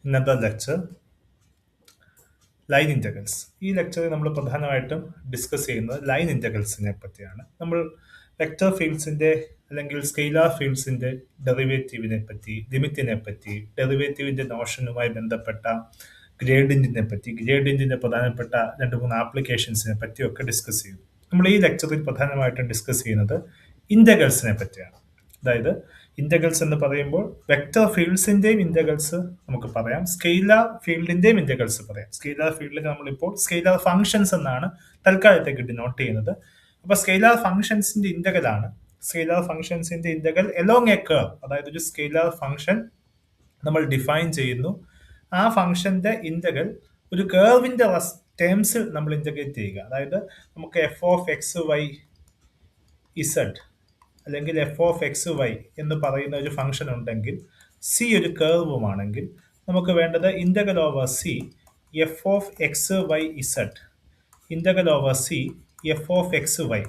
another lecture, line integrals. ഈ ലെക്ചറിൽ നമ്മൾ പ്രധാനമായിട്ടും ഡിസ്കസ് ചെയ്യുന്നത് ലൈൻ ഇൻ്റഗ്രൽസിനെ പറ്റിയാണ്. നമ്മൾ വെക്റ്റർ ഫീൽഡ്സിന്റെ അല്ലെങ്കിൽ സ്കെയിലാർ ഫീൽഡ്സിന്റെ ഡെറിവേറ്റീവിനെ പറ്റി, ലിമിറ്റിനെ പറ്റി, ഡെറിവേറ്റീവിന്റെ നോഷനുമായി ബന്ധപ്പെട്ട ഗ്രേഡിയന്റിനെ പറ്റി, ഗ്രേഡിയന്റിന്റെ പ്രധാനപ്പെട്ട 2-3 ആപ്ലിക്കേഷൻസിനെ പറ്റിയൊക്കെ ഡിസ്കസ് ചെയ്തു. നമ്മൾ ഈ ലെക്ചറിൽ പ്രധാനമായിട്ടും ഡിസ്കസ് ചെയ്യുന്നത് ഇൻ്റഗ്രൽസിനെ പറ്റിയാണ്. അതായത് ഇന്റഗ്രൽസ് എന്ന് പറയുമ്പോൾ വെക്റ്റർ ഫീൽഡ്സിന്റെയും ഇന്റഗ്രൽസ് നമുക്ക് പറയാം, സ്കെയിലാർ ഫീൽഡിന്റെയും ഇന്റഗ്രൽസ് പറയാം. സ്കെയിലാർ ഫീൽഡിൽ നമ്മളിപ്പോൾ സ്കെയിലാർ ഫംഗ്ഷൻസ് എന്നാണ് തൽക്കാലത്തേക്ക് ഡിനോട്ട് ചെയ്യുന്നത്. അപ്പൊ സ്കെയിലാർ ഫംഗ്ഷൻസിന്റെ ഇന്റഗ്രൽ ആണ്. സ്കെയിലാർ ഫംഗ്ഷൻസിന്റെ ഇന്റഗ്രൽ എലോങ് എ കർവ്, അതായത് ഒരു സ്കെയിലാർ ഫംഗ്ഷൻ നമ്മൾ ഡിഫൈൻ ചെയ്യുന്നു. ആ ഫംഗ്ഷന്റെ ഇന്റഗ്രൽ ഒരു കർവിന്റെ ടേംസിൽ നമ്മൾ ഇന്റഗ്രേറ്റ് ചെയ്യുക. അതായത് നമുക്ക് F of X Y Z അല്ലെങ്കിൽ എഫ് ഓഫ് എക്സ് വൈ എന്ന് പറയുന്ന ഒരു ഫംഗ്ഷൻ ഉണ്ടെങ്കിൽ, സി ഒരു കർവുമാണെങ്കിൽ, നമുക്ക് വേണ്ടത് integral over C F of X Y Z integral over C F of X Y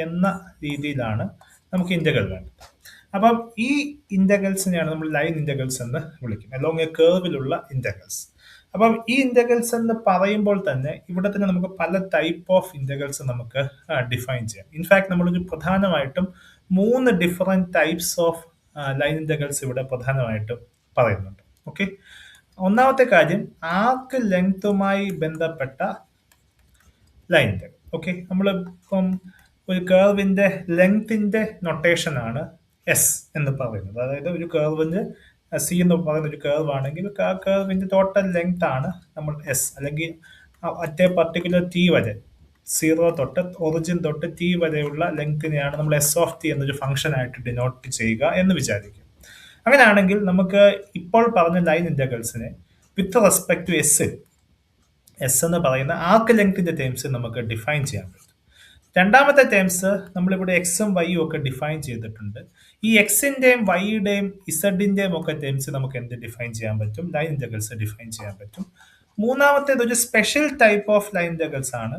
എന്ന രീതിയിലാണ് നമുക്ക് ഇന്റഗ്രൽ വേണ്ടത്. അപ്പം ഈ ഇന്റഗ്രൽസിനെയാണ് നമ്മൾ ലൈൻ ഇന്റഗ്രൽസ് എന്ന് വിളിക്കുന്നത്, അലോങ് എ കർവിലുള്ള ഇന്റഗ്രൽസ്. അപ്പം ഈ ഇന്റഗ്രൽസ് എന്ന് പറയുമ്പോൾ തന്നെ ഇവിടെ തന്നെ നമുക്ക് പല ടൈപ്പ് ഓഫ് ഇന്റഗ്രൽസ് നമുക്ക് ഡിഫൈൻ ചെയ്യാം. ഇൻഫാക്ട് നമ്മളൊരു പ്രധാനമായിട്ടും 3 different types of line integrals ഇവിടെ പ്രധാനമായിട്ടും പറയുന്നുണ്ട്. ഓക്കെ, ഒന്നാമത്തെ കാര്യം ആർക്ക് ലെങ്തുമായി ബന്ധപ്പെട്ട ലൈൻ ഇന്റഗ്രൽ. ഓക്കെ, നമ്മൾ ഇപ്പം ഒരു കർവിന്റെ ലെങ്തിന്റെ നൊട്ടേഷൻ ആണ് എസ് എന്ന് പറയുന്നത്. അതായത് ഒരു കർവിന് സി എന്ന് പറയുന്ന ഒരു കർവ് ആണെങ്കിൽ ആ കർവിന്റെ ടോട്ടൽ ലെങ്ത് ആണ് നമ്മൾ എസ്, അല്ലെങ്കിൽ അറ്റേ പർട്ടിക്കുലർ ടി വരെ, 0 തൊട്ട് ഒറിജിൻ തൊട്ട് ടി വരെയുള്ള ലെങ്തിനെയാണ് നമ്മൾ എസ് ഓഫ് ടി എന്നൊരു ഫംഗ്ഷൻ ആയിട്ട് ഡിനോട്ട് ചെയ്യുക എന്ന് വിചാരിക്കും. അങ്ങനെയാണെങ്കിൽ നമുക്ക് ഇപ്പോൾ പറഞ്ഞ ലൈൻ ഇന്റഗ്രൽസിനെ വിത്ത് റെസ്പെക്ട് ടു എസ് എന്ന് പറയുന്ന ആർക്ക് ലെങ്തിന്റെ ടേംസ് നമുക്ക് ഡിഫൈൻ ചെയ്യാൻ പറ്റും. രണ്ടാമത്തെ ടേംസ് നമ്മളിവിടെ എക്സും വൈയും ഒക്കെ ഡിഫൈൻ ചെയ്തിട്ടുണ്ട്. ഈ എക്സിന്റെയും വൈയുടെയും ഇസഡിന്റെയും ഒക്കെ ടേംസ് നമുക്ക് എന്ത് ഡിഫൈൻ ചെയ്യാൻ പറ്റും? ലൈൻ ഇന്റഗ്രൽസ് ഡിഫൈൻ ചെയ്യാൻ പറ്റും. മൂന്നാമത്തേത് ഒരു special type of line integrals ആണ്,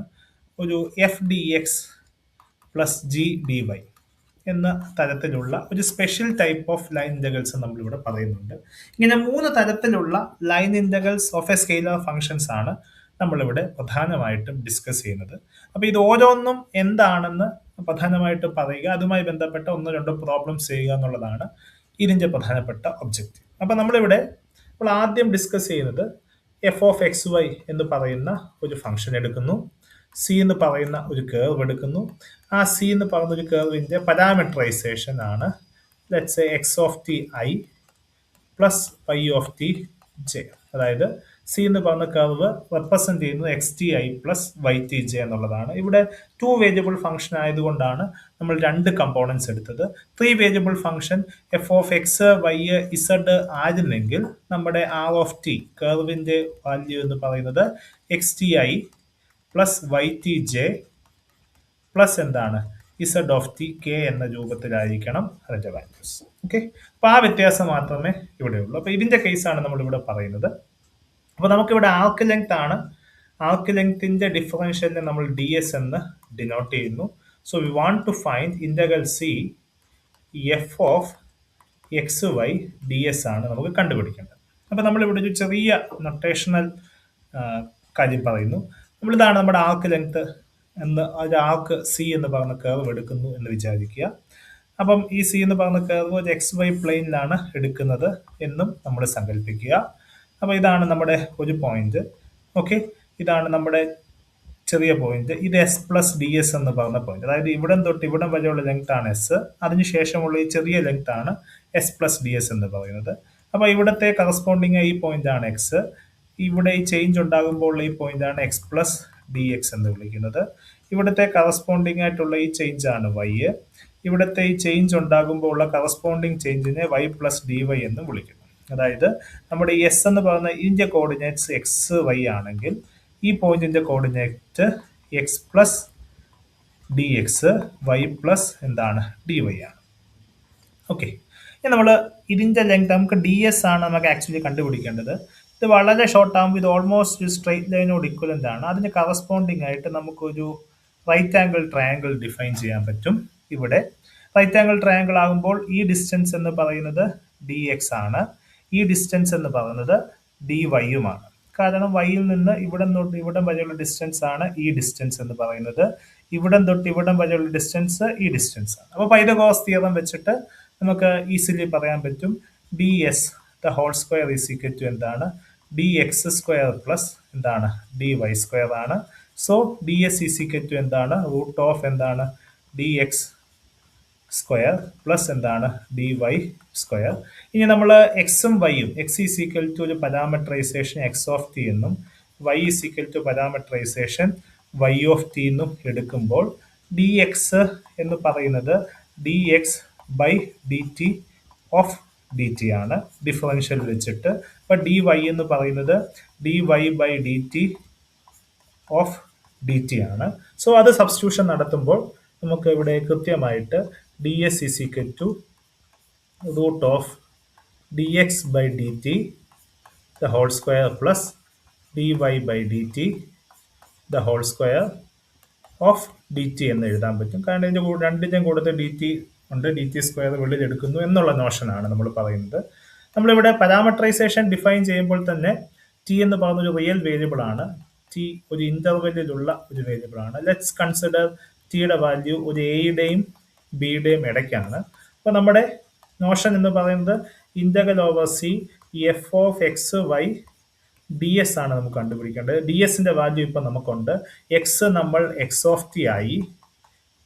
ഒരു F D X plus G D Y എന്ന തരത്തിലുള്ള ഒരു special type of line integrals നമ്മളിവിടെ പറയുന്നുണ്ട്. ഇങ്ങനെ 3 തരത്തിലുള്ള line integrals of a scalar functions ആണ് നമ്മളിവിടെ പ്രധാനമായിട്ടും ഡിസ്കസ് ചെയ്യുന്നത്. അപ്പൊ ഇത് ഓരോന്നും എന്താണെന്ന് പ്രധാനമായിട്ട് പറയുക, അതുമായി ബന്ധപ്പെട്ട 1-2 പ്രോബ്ലംസ് ചെയ്യുക എന്നുള്ളതാണ് ഇതിന്റെ പ്രധാനപ്പെട്ട ഒബ്ജക്റ്റീവ്. അപ്പൊ നമ്മളിവിടെ ഇപ്പോൾ ആദ്യം ഡിസ്കസ് ചെയ്യുന്നത് എഫ് ഓഫ് എക്സ് വൈ എന്ന് പറയുന്ന ഒരു ഫംഗ്ഷൻ എടുക്കുന്നു, സി എന്ന് പറയുന്ന ഒരു കർവ് എടുക്കുന്നു. ആ സി എന്ന് പറയുന്ന ഒരു കർവിന്റെ പാരാമീറ്ററൈസേഷൻ ആണ് let's say X of T I plus Y of T J. അതായത് സി എന്ന് പറഞ്ഞ കർവ് റെപ്രസെന്റ് ചെയ്യുന്നത് X T I plus Y T J എന്നുള്ളതാണ്. ഇവിടെ 2 വേരിയബിൾ ഫംഗ്ഷൻ ആയതുകൊണ്ടാണ് നമ്മൾ 2 കമ്പോണൻസ് എടുത്തത്. 3 variable function F of X Y Z ആയിരുന്നെങ്കിൽ നമ്മുടെ ആർ ഓഫ് ടി കർവിന്റെ വാല്യൂ എന്ന് പറയുന്നത് X T I plus Y T J plus എന്താണ് ഇസഡ് ഓഫ് ടി കെ എന്ന രൂപത്തിലായിരിക്കണം അതിന്റെ വാല്യൂസ്. ഓക്കെ, അപ്പൊ ആ വ്യത്യാസം മാത്രമേ ഇവിടെ ഉള്ളൂ. അപ്പൊ ഇതിന്റെ കേസാണ് നമ്മൾ ഇവിടെ പറയുന്നത്. അപ്പൊ നമുക്കിവിടെ ആർക്ക് ലെങ്ത് ആണ്. ആർക്ക് ലെങ്ത്തിന്റെ ഡിഫറൻഷ്യലിനെ നമ്മൾ ഡി എസ് എന്ന് ഡിനോട്ട് ചെയ്യുന്നു. So we want to find integral C F of X Y D S ആണ് നമുക്ക് കണ്ടുപിടിക്കേണ്ടത്. അപ്പൊ നമ്മളിവിടെ ഒരു ചെറിയ നൊട്ടേഷണൽ കാര്യം പറയുന്നു. നമ്മളിതാണ് നമ്മുടെ ആർക്ക് ലെങ്ത് എന്ന്, ഒരു ആർക്ക് സി എന്ന് പറയുന്ന കർവ് എടുക്കുന്നു എന്ന് വിചാരിക്കുക. അപ്പം ഈ സി എന്ന് പറയുന്ന കർവ് ഒരു എക്സ് വൈ പ്ലെയിനിലാണ് എടുക്കുന്നത് എന്നും നമ്മൾ സങ്കല്പിക്കുക. അപ്പൊ ഇതാണ് നമ്മുടെ ഒരു പോയിന്റ്. ഓക്കെ, ഇതാണ് നമ്മുടെ ചെറിയ പോയിന്റ്. ഇത് എസ് പ്ലസ് ഡി എസ് എന്ന് പറയുന്ന പോയിന്റ്. അതായത് ഇവിടം തൊട്ട് ഇവിടം വരെയുള്ള ലെങ്ത് ആണ് എസ്, അതിനുശേഷമുള്ള ഈ ചെറിയ ലെങ്ത് ആണ് എസ് പ്ലസ് ഡി എസ് എന്ന് പറയുന്നത്. അപ്പൊ ഇവിടത്തെ കറസ്പോണ്ടിങ് ഈ പോയിന്റ് ആണ് എക്സ്. ഇവിടെ ഈ ചേഞ്ച് ഉണ്ടാകുമ്പോൾ ഈ പോയിന്റ് ആണ് എക്സ് പ്ലസ് ഡി എക്സ് എന്ന് വിളിക്കുന്നത്. ഇവിടുത്തെ കറസ്പോണ്ടിങ് ആയിട്ടുള്ള ഈ ചേഞ്ച് ആണ് വൈ. ഇവിടുത്തെ ഈ ചേഞ്ച് ഉണ്ടാകുമ്പോൾ ഉള്ള കറസ്പോണ്ടിങ് ചേഞ്ചിനെ വൈ പ്ലസ് ഡി വൈ എന്ന് വിളിക്കുന്നു. അതായത് നമ്മുടെ എസ് എന്ന് പറയുന്ന ഇതിന്റെ കോർഡിനേറ്റ്സ് എക്സ് വൈ ആണെങ്കിൽ ഈ പോയിന്റിന്റെ coordinate X plus D X Y plus എന്താണ് ഡി വൈ ആണ്. ഓക്കെ, ഇനി നമ്മൾ ഇതിന്റെ ലെങ്ത് നമുക്ക് ഡി എസ് ആണ് നമുക്ക് ആക്ച്വലി കണ്ടുപിടിക്കേണ്ടത്. ഇത് വളരെ ഷോർട്ട് ആകുമ്പോൾ ഇത് ഓൾമോസ്റ്റ് ഒരു സ്ട്രെയിറ്റ് ലൈനോട് ഇക്വലന്റ് ആണ്. അതിന് കറസ്പോണ്ടിങ് ആയിട്ട് നമുക്കൊരു റൈറ്റ് ആംഗിൾ ട്രയാങ്കിൾ ഡിഫൈൻ ചെയ്യാൻ പറ്റും. ഇവിടെ റൈറ്റ് ആംഗിൾ ട്രയാങ്കിൾ ആകുമ്പോൾ ഈ ഡിസ്റ്റൻസ് എന്ന് പറയുന്നത് ഡി എക്സ് ആണ്, ഈ ഡിസ്റ്റൻസ് എന്ന് പറയുന്നത് ഡി വൈയുമാണ്. കാരണം വൈയിൽ നിന്ന് ഇവിടം തൊട്ട് ഇവിടം വരെയുള്ള ഡിസ്റ്റൻസ് ആണ് ഈ ഡിസ്റ്റൻസ് എന്ന് പറയുന്നത്. ഇവിടം തൊട്ട് ഇവിടം വരെയുള്ള ഡിസ്റ്റൻസ് ഈ ഡിസ്റ്റൻസ് ആണ്. അപ്പോൾ പൈതഗോറസ് തിയറം വെച്ചിട്ട് നമുക്ക് ഈസിലി പറയാൻ പറ്റും d s the whole square is equal to എന്താണ്, ഡി എക്സ് സ്ക്വയർ പ്ലസ് എന്താണ്, ഡി വൈ സ്ക്വയർ ആണ്. So d S is equal to എന്താണ്, റൂട്ട് ഓഫ് എന്താണ്, ഡി എക്സ് സ്ക്വയർ പ്ലസ് എന്താണ്, ഡി വൈ സ്ക്വയർ. ഇനി നമ്മൾ എക്സും വൈയും, എക്സ് ഈസ് ഈക്വൽ ടു ഒരു പാരാമെട്രൈസേഷൻ എക്സ് ഓഫ് ടി എന്നും y is equal to parametrization y of t എന്നും എടുക്കുമ്പോൾ ഡി എക്സ് എന്ന് പറയുന്നത് D X by D T of D T ആണ് ഡിഫറൻഷ്യൽ വെച്ചിട്ട്. അപ്പം ഡി വൈ എന്ന് പറയുന്നത് D Y by D T of D T ആണ്. സോ അത് സബ്സ്റ്റിറ്റ്യൂഷൻ നടത്തുമ്പോൾ നമുക്ക് ഇവിടെ കൃത്യമായിട്ട് D S is equal to root of D X by D T the whole square plus D Y by D T the whole square of D T എന്ന് എഴുതാൻ പറ്റും. കാരണം ഇതിൻ്റെ രണ്ടിൻ്റെയും കൂടെ ഡി ടി ഉണ്ട്, ഡി ടി സ്ക്വയർ വെളിയിൽ എടുക്കുന്നു എന്നുള്ള നോഷനാണ് നമ്മൾ പറയുന്നത്. നമ്മളിവിടെ പാരാമെട്രൈസേഷൻ ഡിഫൈൻ ചെയ്യുമ്പോൾ തന്നെ ടി എന്ന് പറയുന്ന ഒരു റിയൽ വേരിയബിൾ ആണ്. ടി ഒരു ഇന്റർവെല്ലിലുള്ള ഒരു വേരിയബിൾ ആണ്. ലെറ്റ്സ് കൺസിഡർ ടിയുടെ വാല്യൂ ഒരു എയുടെയും ബിയുടെയും ഇടയ്ക്കാണ്. അപ്പോൾ നമ്മുടെ നോഷൻ എന്ന് പറയുന്നത് integral over C F of X Y D S ആണ് നമുക്ക് കണ്ടുപിടിക്കേണ്ടത്. ഡി എസിന്റെ വാല്യൂ ഇപ്പം നമുക്കുണ്ട്. എക്സ് നമ്മൾ എക്സ് ഓഫ് ടി ആയി,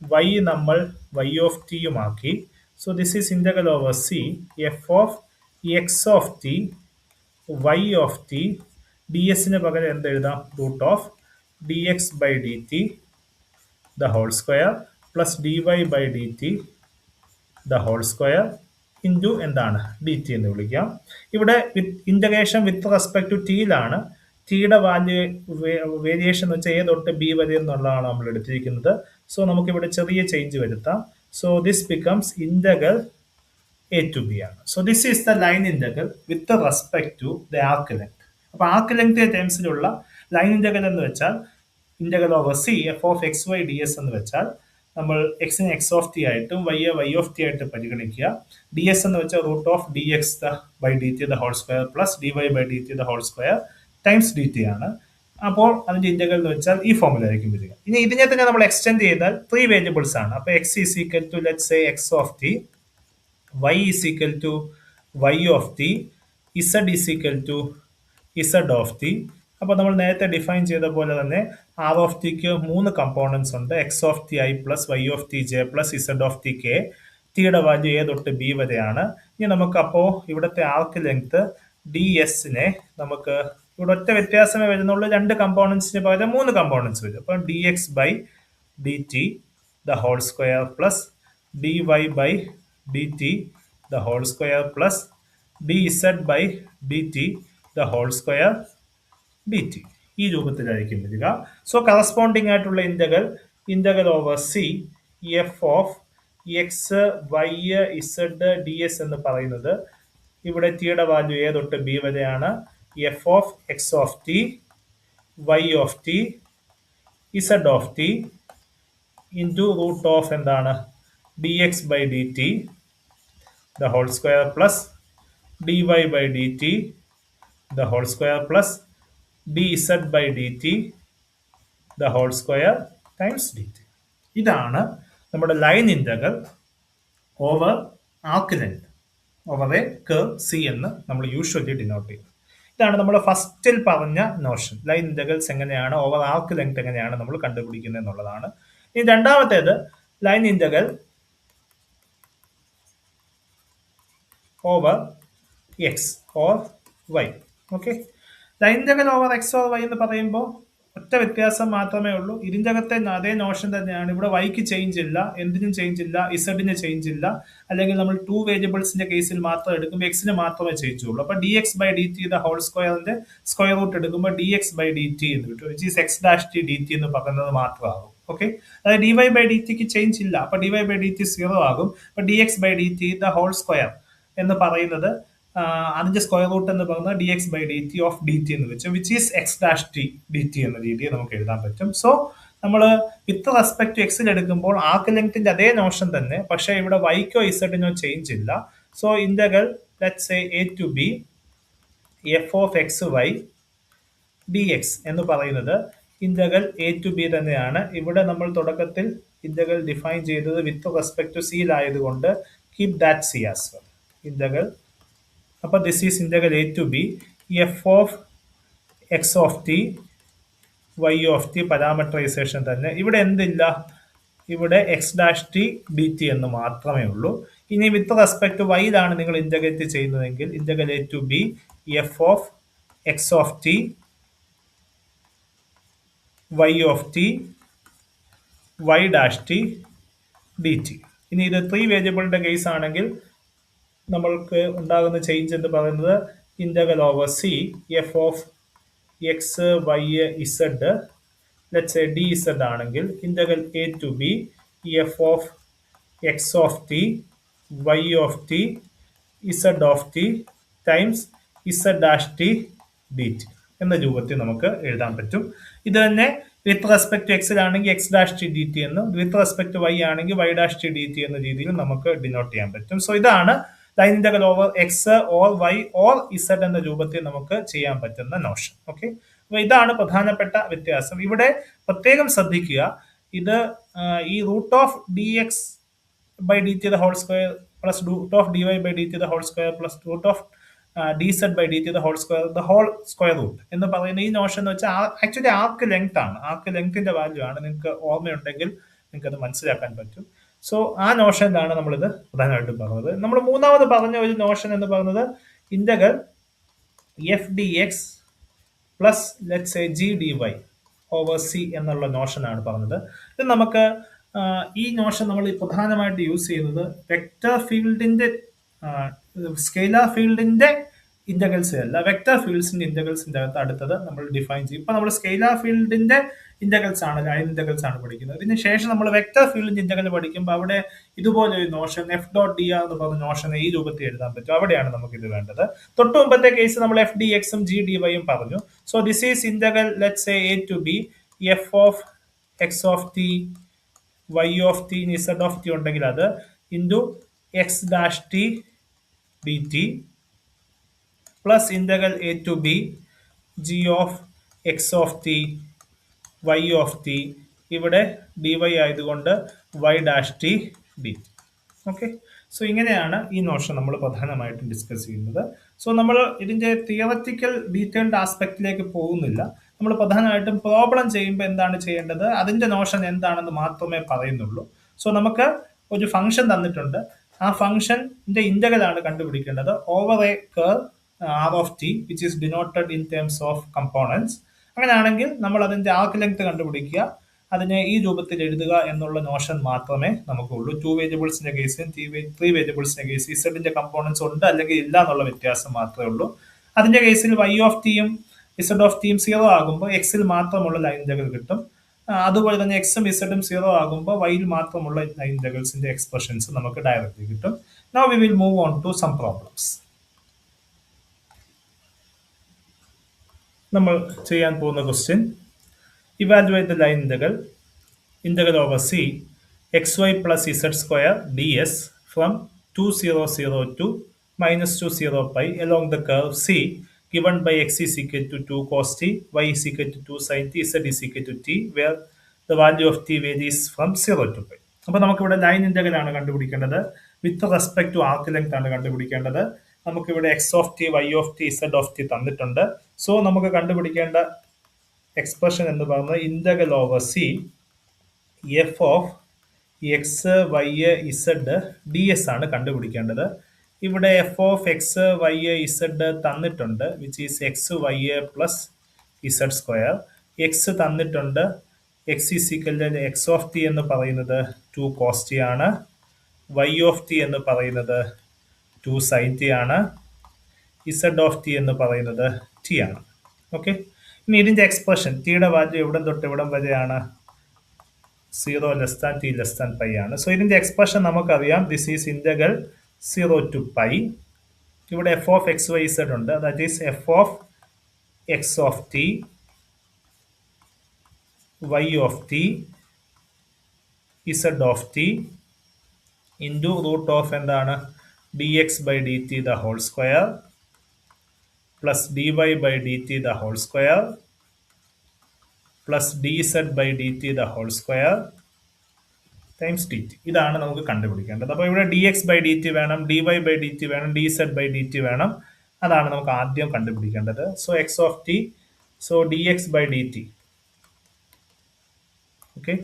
വൈ നമ്മൾ വൈ ഓഫ് ടിയുമാക്കി. So this is integral over C F of X of T Y of t. D എസിന് പകരം എന്ത് എഴുതാം, root of D X by D T the whole square plus D Y by D T the whole square into എന്താണ്, d T എന്ന് വിളിക്കാം. ഇവിടെ integration with respect to ടിയിലാണ്. ടിയുടെ വാല്യൂ വേരിയേഷൻ എന്ന് വെച്ചാൽ എ തൊട്ട് ബി വരെ എന്നുള്ളതാണ് നമ്മൾ എടുത്തിരിക്കുന്നത്. സോ നമുക്കിവിടെ ചെറിയ ചേഞ്ച് വരുത്താം. So this becomes integral A to b ആണ്. So this is the line integral with respect to the arc length. അപ്പോൾ ആർക്ക് ലെങ്ത് ടേംസിലുള്ള ലൈൻ ഇന്റഗ്രൽ എന്ന് വെച്ചാൽ integral over C F of X Y D S എന്ന് വെച്ചാൽ നമ്മൾ എക്സിനെ X of T ആയിട്ടും വൈയെ Y of T ആയിട്ട് പരിഗണിക്കുക. ഡി എസ് എന്ന് വെച്ചാൽ root of D X by D T the whole square plus D Y by D T the whole square times D T ആണ്. അപ്പോൾ അതിന്റെ ഇന്റഗ്രൽ എന്ന് വെച്ചാൽ ഈ ഫോമിലായിരിക്കും വരിക. ഇനി ഇതിനെ തന്നെ നമ്മൾ എക്സ്റ്റെൻഡ് ചെയ്താൽ 3 വേരിയബിൾസ് ആണ്. അപ്പോൾ X is equal to let's say X of T, y is equal to y of t, z is equal to z of t. അപ്പോൾ നമ്മൾ നേരത്തെ ഡിഫൈൻ ചെയ്ത പോലെ തന്നെ ആർ ഓഫ് ടിക്ക് 3 കമ്പോണൻസ് ഉണ്ട്. X of T I plus Y of T J plus Z of T K. ടിയുടെ value A തൊട്ട് ബി വരെയാണ്. ഇനി നമുക്ക് അപ്പോൾ ഇവിടുത്തെ ആർക്ക് ലെങ്ത് ഡി എസിനെ നമുക്ക് ഇവിടെ ഒറ്റ വ്യത്യാസമേ വരുന്നുള്ളൂ, 2 കമ്പോണൻസിന് പകരം 3 കമ്പോണൻസ് വരും. അപ്പോൾ D X by D T the whole square plus D Y by dt the whole square plus dz by dt the whole square dt. ഈ രൂപത്തിലായിരിക്കും വരിക. സോ കറസ്പോണ്ടിങ് ആയിട്ടുള്ള integral over C F of X Y z d S എന്ന് പറയുന്നത് ഇവിടെ ടിയുടെ value A തൊട്ട് B വരെയാണ്. F of X of T Y of T Z of t into root of എന്താണ് d X by D t the whole square plus dy by dt the whole square plus dz by dt the whole square times dt. ഇതാണ് നമ്മുടെ line integral over arc length over a curve C എന്ന് നമ്മൾ usually denote ചെയ്യുന്നത്. ഇതാണ് നമ്മൾ ഫസ്റ്റിൽ പറഞ്ഞ notion. Line integrals എങ്ങനെയാണ്, ഓവർ ആർക്ക് ലെങ്ത് എങ്ങനെയാണ് നമ്മൾ കണ്ടുപിടിക്കുന്നത് എന്നുള്ളതാണ്. ഇനി രണ്ടാമത്തേത് line integral over X or Y. Okay, line integral over X or Y എന്ന് പറയുമ്പോൾ ഒറ്റ വ്യത്യാസം മാത്രമേ ഉള്ളൂ. ഇതിൻ്റെ അകത്തെ അതേ നോഷൻ തന്നെയാണ്. ഇവിടെ വൈക്ക് ചേഞ്ച് ഇല്ല, എന്തിനും ചേഞ്ച് ഇല്ല, ഇസഡിന് ചേഞ്ച് ഇല്ല. അല്ലെങ്കിൽ നമ്മൾ 2 വേരിയബിൾസിന്റെ കേസിൽ മാത്രം എടുക്കുമ്പോൾ എക്സിന് മാത്രമേ ചേഞ്ച് ഉള്ളൂ. അപ്പൊ D X by D T the whole സ്ക്വയറിന്റെ സ്ക്വയർ റൂട്ട് എടുക്കുമ്പോൾ D X by D T എന്ന് കിട്ടും, which is X dash T D T എന്ന് പറയുന്നത് മാത്രമാകും. ഓക്കെ, അതായത് ഡി വൈ ബൈ ഡി ടിക്ക് ചേഞ്ച് ഇല്ല. അപ്പൊ D Y by D T 0 ആകും. അപ്പൊ D X by D T the whole square എന്ന് പറയുന്നത് അതിന്റെ സ്ക്വയർ റൂട്ട് എന്ന് പറയുന്നത് D X by D T of D T എന്ന് വെച്ച് which is X dash T D t എന്ന രീതിയിൽ നമുക്ക് എഴുതാൻ പറ്റും. സോ നമ്മൾ വിത്ത് റെസ്പെക്ട് ടു എക്സിൽ എടുക്കുമ്പോൾ ആർക്ക് ലെങ്ത്തിന്റെ അതേ നോഷൻ തന്നെ, പക്ഷേ ഇവിടെ വൈക്കോ ഇസഡിനോ ചേഞ്ച് ഇല്ല. So integral let's say A to B F of X Y D X എന്ന് പറയുന്നത് ഇന്റഗ്രൽ എ ടു ബി തന്നെയാണ്. ഇവിടെ നമ്മൾ തുടക്കത്തിൽ ഇന്റഗ്രൽ ഡിഫൈൻ ചെയ്തത് വിത്ത് റെസ്പെക്ട് ടു സിയിലായതുകൊണ്ട് keep that c as well. Integral അപ്പൊ this is integral A to B F of X of T Y of t parametrization തന്നെ. ഇവിടെ എന്തില്ല, ഇവിടെ x dash T D T എന്ന് മാത്രമേ ഉള്ളൂ. ഇനി വിത്ത് റെസ്പെക്ട് ടു വൈയിലാണ് നിങ്ങൾ ഇന്റഗ്രേറ്റ് ചെയ്യുന്നതെങ്കിൽ integral A to B F of X of T Y of T Y dash T D T. ഇനി ഇത് 3 വേരിയബിളിന്റെ കേസ് ആണെങ്കിൽ നമ്മൾക്ക് ഉണ്ടാകുന്ന ചേഞ്ച് എന്ന് പറയുന്നത് integral over C F of X Y z let's say d z ആണെങ്കിൽ integral A to B F of X of T Y of T Z of t times z dash T D t എന്ന രൂപത്തിൽ നമുക്ക് എഴുതാൻ പറ്റും. ഇത് തന്നെ with respect to എക്സിലാണെങ്കിൽ x dash T D t എന്നും വിത്ത് റെസ്പെക്ട് ടു വൈ ആണെങ്കിൽ y dash T D t എന്ന രീതിയിൽ നമുക്ക് ഡിനോട്ട് ചെയ്യാൻ പറ്റും. സോ ഇതാണ് line integral over X or Y or Z എന്ന രൂപത്തിൽ നമുക്ക് ചെയ്യാൻ പറ്റുന്ന നോഷൻ. ഓക്കെ, അപ്പൊ ഇതാണ് പ്രധാനപ്പെട്ട വ്യത്യാസം. ഇവിടെ പ്രത്യേകം ശ്രദ്ധിക്കുക, ഇത് ഈ root of D X by D T the whole square plus root of D Y by D T the whole square plus root of D Z by D T the whole square root എന്ന് പറയുന്ന ഈ Notion എന്ന് വെച്ചാൽ actually ആർക്ക് length ആണ്, ആർക്ക് ലെങ്ത്തിന്റെ value ആണ്. നിങ്ങൾക്ക് ഓർമ്മയുണ്ടെങ്കിൽ നിങ്ങൾക്ക് അത് മനസ്സിലാക്കാൻ പറ്റും. സോ ആ നോഷനിലാണ് നമ്മളിത് പ്രധാനമായിട്ടും പറഞ്ഞത്. നമ്മൾ മൂന്നാമത് പറഞ്ഞ ഒരു നോഷൻ എന്ന് പറയുന്നത് integral F D X plus let's A G D Y over C എന്നുള്ള നോഷനാണ് പറഞ്ഞത്. ഇത് നമുക്ക് ഈ നോഷൻ നമ്മൾ പ്രധാനമായിട്ട് യൂസ് ചെയ്യുന്നത് വെക്റ്റർ ഫീൽഡിന്റെ സ്കെയിലാർ ഫീൽഡിന്റെ ഇന്റഗ്രൽസ് അല്ല, വെക്റ്റർ ഫീൽഡ്സിന്റെ ഇന്റഗ്രൽസിന്റെ അകത്ത് അടുത്തത് നമ്മൾ ഡിഫൈൻ ചെയ്യും. ഇപ്പൊ നമ്മൾ സ്കെയിലാർ ഫീൽഡിന്റെ ഇന്റഗ്രൽസ് ആണ്, ലൈൻ ഇന്റഗ്രൽസ് ആണ് പഠിക്കുന്നത്. ഇതിന് ശേഷം നമ്മൾ വെക്റ്റർ ഫീൽഡിന്റെ ഇന്റഗ്രൽ പഠിക്കുമ്പോൾ അവിടെ ഇതുപോലെ ഒരു notion F dot D R എന്ന് പറഞ്ഞ നോഷൻ ഈ രൂപത്തിൽ എഴുതാൻ പറ്റും. അവിടെയാണ് നമുക്ക് ഇത് വേണ്ടത്. തൊട്ട് മുമ്പത്തെ കേസ് നമ്മൾ എഫ് ഡി എക്സും ജി ഡി വൈയും പറഞ്ഞു. So this is integral let's say A to B F of X of T Y of T Z of T ഉണ്ടെങ്കിൽ അത് into X dash T D T plus integral A to B G of X of T Y of T, ഇവിടെ D Y ആയതുകൊണ്ട് Y dash T D T. Okay, so ഇങ്ങനെയാണ് ഈ Notion നമ്മൾ പ്രധാനമായിട്ടും discuss ചെയ്യുന്നത്. So നമ്മൾ ഇതിന്റെ theoretical detailed ആസ്പെക്റ്റിലേക്ക് പോകുന്നില്ല. നമ്മൾ പ്രധാനമായിട്ടും പ്രോബ്ലം ചെയ്യുമ്പോൾ എന്താണ് ചെയ്യേണ്ടത്, അതിന്റെ നോഷൻ എന്താണെന്ന് മാത്രമേ പറയുന്നുള്ളൂ. സോ നമുക്ക് ഒരു ഫംഗ്ഷൻ തന്നിട്ടുണ്ട്, ആ ഫംഗ്ഷന്റെ ഇന്റഗ്രൽ ആണ് കണ്ടുപിടിക്കേണ്ടത് over a curve R of T which is denoted in terms of components. അങ്ങനെയാണെങ്കിൽ നമ്മൾ അതിന്റെ ആർക്ക് ലെങ്ത് കണ്ടുപിടിക്കുക, അതിനെ ഈ രൂപത്തിൽ എഴുതുക എന്നുള്ള നോഷൻ മാത്രമേ നമുക്കുള്ളൂ. 2 വേരിയബിൾസിന്റെ കേസിലും 3 വേരിയബിൾസിന്റെ കേസിൽ ഇസഡിന്റെ കമ്പോണൻസ് ഉണ്ട് അല്ലെങ്കിൽ ഇല്ല എന്നുള്ള വ്യത്യാസം മാത്രമേ ഉള്ളൂ. അതിന്റെ കേസിൽ വൈ ഓഫ് ടിയും ഇസഡ് ഓഫ് ടിയും 0 ആകുമ്പോൾ എക്സിൽ മാത്രമുള്ള ലൈൻ ഇന്റഗ്രൽ കിട്ടും. അതുപോലെ തന്നെ എക്സും ഇസഡും 0 ആകുമ്പോൾ വൈയിൽ മാത്രമുള്ള ലൈൻ ഇന്റഗ്രൽസിന്റെ എക്സ്പ്രഷൻസ് നമുക്ക് ഡയറക്റ്റ്ലി കിട്ടും. Now we will move on to some problems. നമ്മൾ ചെയ്യാൻ പോകുന്ന question, evaluate the line integral over c xy plus z square ds from 2 0 0 to minus 2 0 pi along the curve c given by x is equal to 2 cos t, y is equal to 2 sin t, z is equal to t, where the value of t varies from 0 to pi. അപ്പൊ നമുക്കിവിടെ line integral ആണ് കണ്ടുപിടിക്കേണ്ടത്, with respect to arc length ആണ് കണ്ടുപിടിക്കേണ്ടത്. നമുക്കിവിടെ x of T Y of T Z of t തന്നിട്ടുണ്ട്. So നമുക്ക് കണ്ടുപിടിക്കേണ്ട എക്സ്പ്രഷൻ എന്ന് പറയുന്നത് integral over C F of X Y z d S ആണ് കണ്ടുപിടിക്കേണ്ടത്. ഇവിടെ f of X Y z തന്നിട്ടുണ്ട്, which is x Y plus z square. X തന്നിട്ടുണ്ട്, x is equal to x of t എന്ന് പറയുന്നത് 2 cos t ആണ്, Y of t എന്ന് പറയുന്നത് 2 സൈൻ ടി ആണ്, ഇസഡ് ഓഫ് ടി എന്ന് പറയുന്നത് ടി ആണ്. ഓക്കെ, ഇനി ഇതിന്റെ എക്സ്പ്രഷൻ ടിയുടെ വാല്യൂ എവിടം തൊട്ട് എവിടം വരെയാണ്, 0 less than t less than pi ആണ്. സോ ഇതിന്റെ എക്സ്പ്രഷൻ നമുക്കറിയാം, this is integral 0 to pi. ഇവിടെ f of X y z ഉണ്ട്, that is f of X of T Y of T Z of t into root of എന്താണ് d X by D T the whole square plus dy by dt the whole square plus dz by dt the whole square times D t. ഇതാണ് നമുക്ക് കണ്ടുപിടിക്കേണ്ടത്. അപ്പോൾ ഇവിടെ d X by D t വേണം, d Y by D t വേണം, d Z by D t വേണം. അതാണ് നമുക്ക് ആദ്യം കണ്ടുപിടിക്കേണ്ടത്. So x of t, so d X by D T, okay,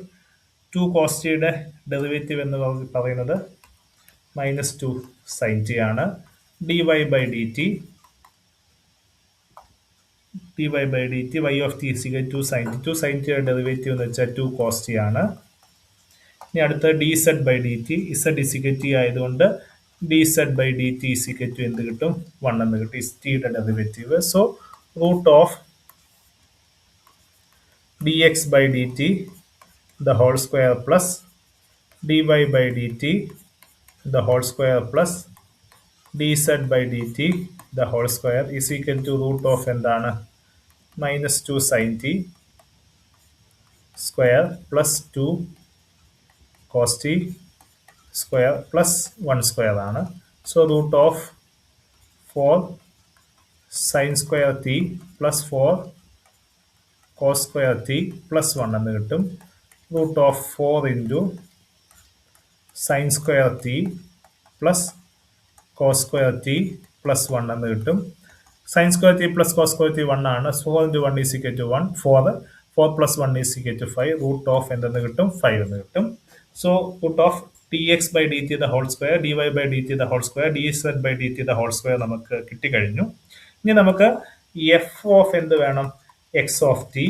2 cos ടിയുടെ ഡെറിവേറ്റീവ് എന്ന് പറയുന്നത് -2 സൈൻ ടി ആണ്. D Y by D t, dy by dt y of t is equal to sin t. 2 sin t യുടെ derivative എന്ന് വെച്ചാൽ 2 cos t ആണ്. ഇനി അടുത്ത dz by dt, z is equal to t ആയതുകൊണ്ട് dz by dt is equal to എന്ത് കിട്ടും? 1 എന്ന് കിട്ടും. is t യുടെ derivative. So root of dx by dt the whole square plus dy by dt the whole square plus dz by dt the whole square is equal to root of എന്താണ്? -2 sin t square plus 2 cos t square plus 1 square ആണ്. So root of 4 sin square t plus 4 cos square t plus 1 എന്ന് കിട്ടും. Root of 4 into sin square t plus cos square t plus 1 എന്ന് കിട്ടും. sin square t plus cos square t 1 ആണ്. 4 into 1 is equal to 1. 4 plus 1 is equal to 5. Root of എന്തെന്ന് കിട്ടും? 5 എന്ന് കിട്ടും. So root of dx by dt the whole square, dy by dt the whole square, dz by dt the whole square നമുക്ക് കിട്ടിക്കഴിഞ്ഞു. ഇനി നമുക്ക് F of എന്ത് വേണം? X of T,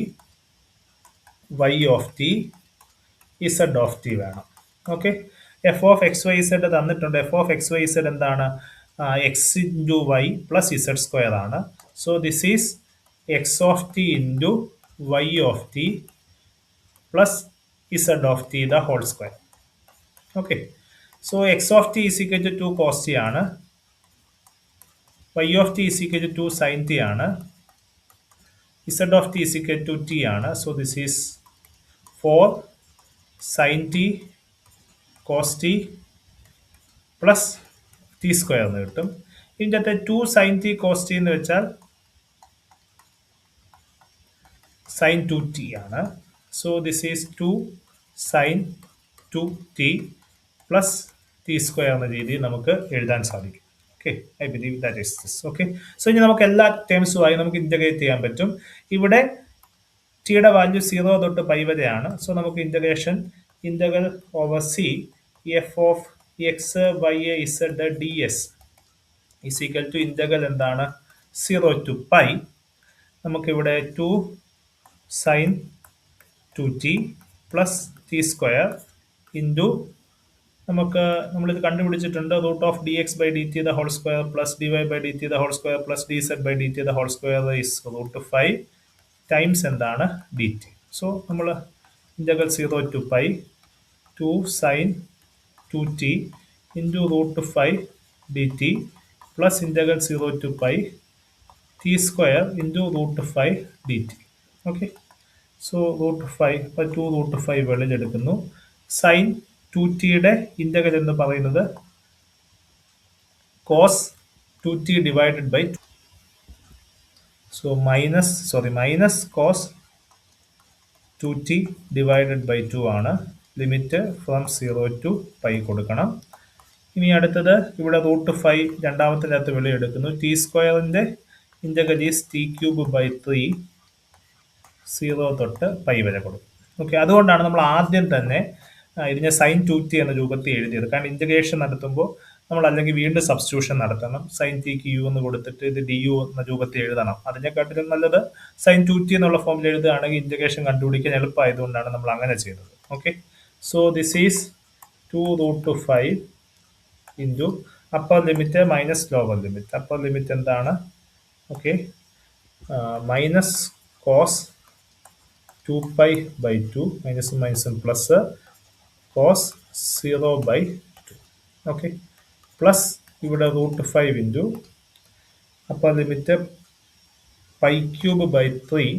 Y of T, Z of t വേണം. Okay, f of X Y z തന്നിട്ടുണ്ട്. F of X Y z എന്താണ്? X into y plus z square ആണ്. So this is x of t into y of t plus Z of t the whole square. Okay, so x of t is equal to 2 cos t ആണ്, y of t is equal to 2 sin t ആണ്, z of t is equal to t ആണ്. So this is 4 sin t cos t plus t square എന്ന് കിട്ടും. ഇതിൻ്റെ അകത്ത് 2 sin t cos t എന്ന് വെച്ചാൽ sin 2t ആണ്. So this is 2 sin 2t plus t square എന്ന രീതിയിൽ നമുക്ക് എഴുതാൻ സാധിക്കും. Okay, I believe that is this. Okay, so ഇനി നമുക്ക് എല്ലാ ടേംസുമായി നമുക്ക് ഇന്റഗ്രേറ്റ് ചെയ്യാൻ പറ്റും. ഇവിടെ ടിയുടെ വാല്യൂ 0 തൊട്ട് പൈ വരെയാണ്. സോ നമുക്ക് integral over C F of X Y z d S is equal to integral എന്താണ്? 0 ടു പൈ. നമുക്കിവിടെ 2 sine 2t plus t square into നമ്മളിത് കണ്ടുപിടിച്ചിട്ടുണ്ട്. Root of D X by D T the whole square plus D Y by D T the whole square plus d Z by D T the whole square is root 5 times എന്താണ്? D t. So നമ്മൾ integral 0 to pi 2 sine 2t into root 5 D T plus integral 0 to pi T square into root 5 D T. Okay, so root 5 അപ്പോൾ 2 root 5 വെളിയിലെടുക്കുന്നു. Sine 2tയുടെ integral എന്ന് പറയുന്നത് cos 2t divided by 2. So minus cos 2t divided by 2 ആണ്. Limit from 0 to pi കൊടുക്കണം. ഇനി അടുത്തത് ഇവിടെ റൂട്ട് 5 രണ്ടാമത്തെ അകത്ത് വെളിയെടുക്കുന്നു. ടി സ്ക്വയറിന്റെ integral is T cube by 3 0 തൊട്ട് പൈ വരെ കൊടുക്കും. ഓക്കെ, അതുകൊണ്ടാണ് നമ്മൾ ആദ്യം തന്നെ ഇതിനെ സൈൻ 2t എന്ന രൂപത്തിൽ എഴുതിയത്. കാരണം ഇന്റഗ്രേഷൻ നടത്തുമ്പോൾ നമ്മൾ അല്ലെങ്കിൽ വീണ്ടും സബ്സ്റ്റിറ്റ്യൂഷൻ നടത്തണം. സൈൻ ടിക്ക് യു എന്ന് കൊടുത്തിട്ട് ഇത് ഡി യു എന്ന രൂപത്തിൽ എഴുതണം. അതിനെക്കാട്ടിലും നല്ലത് സൈൻ 2t എന്നുള്ള ഫോമിൽ എഴുതുകയാണെങ്കിൽ ഇന്റഗ്രേഷൻ കണ്ടുപിടിക്കാൻ എളുപ്പമായതുകൊണ്ടാണ് നമ്മൾ അങ്ങനെ ചെയ്തത്. Okay, so this is 2 root 5 into upper limit minus lower limit. Upper limit എന്താണ്? Okay, minus cos 2 pi by 2 മൈനസും plus cos 0 by 2. Okay, plus ഇവിടെ root 5 into upper limit pi cube by 3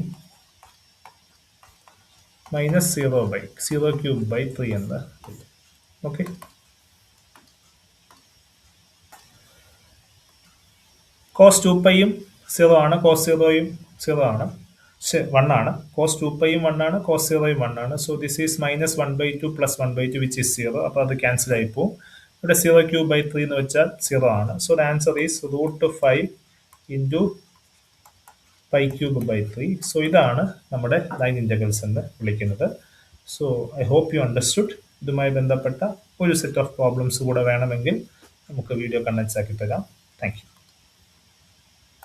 minus 0 cube by 3 എന്ന്. Okay, cos 2 പൈയും zero ആണ്, cos സീറോയും zero ആണ്, 1 ആണ്, cos 2πയും 1 ആണ്, കോസ് സീറോയും 1 ആണ്. So this is -1/2 plus 1/2 which is zero. അപ്പോൾ അത് ക്യാൻസൽ ആയി പോകും. ഇവിടെ 0³ 3 എന്ന് വെച്ചാൽ സീറോ ആണ്. So the answer is √5 into π³ 3. So ഇതാണ് നമ്മുടെ ലൈൻ ഇൻ്റഗ്രൽസ് എന്ന് വിളിക്കുന്നത്. So I hope you understood. ഇതുമായി ബന്ധപ്പെട്ട ഒരു സെറ്റ് ഓഫ് പ്രോബ്ലംസ് കൂടെ വേണമെങ്കിൽ നമുക്ക് വീഡിയോ കണ്ടൻസ് ആക്കി തരാം. Thank you.